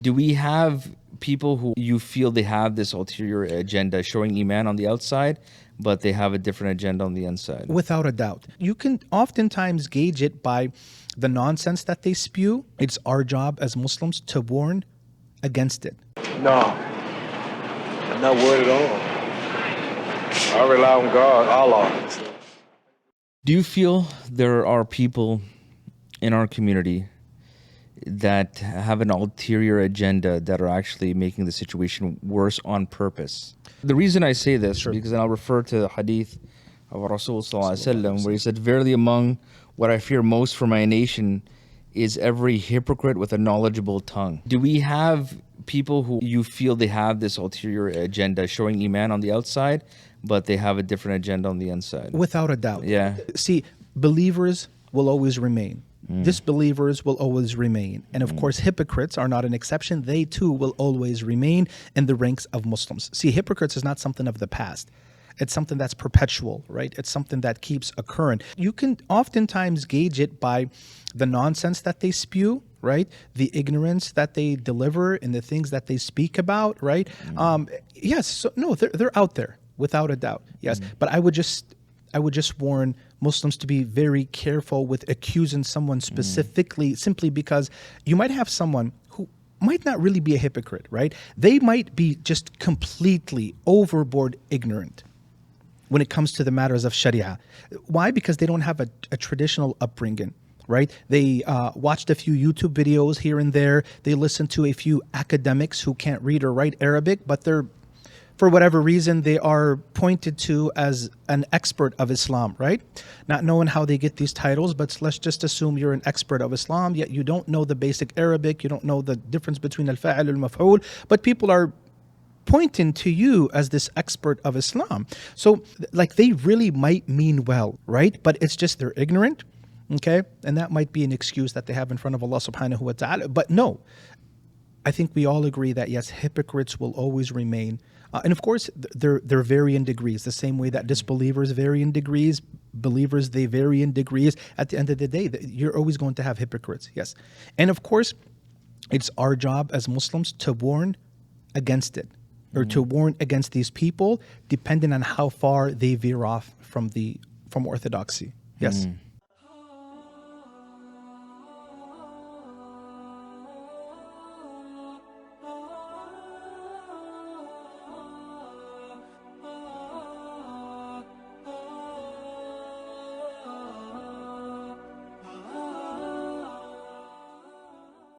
Do we have people who you feel they have this ulterior agenda, showing Iman on the outside, but they have a different agenda on the inside? Without a doubt. You can oftentimes gauge it by the nonsense that they spew. It's our job as Muslims to warn against it. No, I'm not worried at all. I rely on God, Allah. Do you feel there are people in our community that have an ulterior agenda that are actually making the situation worse on purpose? The reason I say this, because I'll refer to the hadith of Rasul Sallallahu Alaihi Wasallam, where he said, "Verily among what I fear most for my nation is every hypocrite with a knowledgeable tongue." Do we have people who you feel they have this ulterior agenda, showing Iman on the outside, but they have a different agenda on the inside? Without a doubt. Yeah. See, believers will always remain. Disbelievers will always remain. And of course, hypocrites are not an exception. They too will always remain in the ranks of Muslims. See, hypocrites is not something of the past. It's something that's perpetual, right? It's something that keeps occurring. You can oftentimes gauge it by the nonsense that they spew, right? The ignorance that they deliver and the things that they speak about, right? Yes, so, no, they're out there, without a doubt. Yes, but I would just warn Muslims to be very careful with accusing someone specifically, simply because you might have someone who might not really be a hypocrite, right? They might be just completely overboard ignorant when it comes to the matters of Sharia. Why? Because they don't have a traditional upbringing, right? They watched a few YouTube videos here and there. They listened to a few academics who can't read or write Arabic, but they're, for whatever reason, they are pointed to as an expert of Islam, right? Not knowing how they get these titles, but let's just assume you're an expert of Islam, yet you don't know the basic Arabic, you don't know the difference between al-fa'il and al-maf'ul, but people are pointing to you as this expert of Islam. So, like, they really might mean well, right? But it's just they're ignorant, okay? And that might be an excuse that they have in front of Allah subhanahu wa ta'ala. But no, I think we all agree that, yes, hypocrites will always remain. And of course, they're vary in degrees, the same way that disbelievers vary in degrees, believers, they vary in degrees. At the end of the day, you're always going to have hypocrites, yes. And of course, it's our job as Muslims to warn against it, or to warn against these people, depending on how far they veer off from orthodoxy. Yes.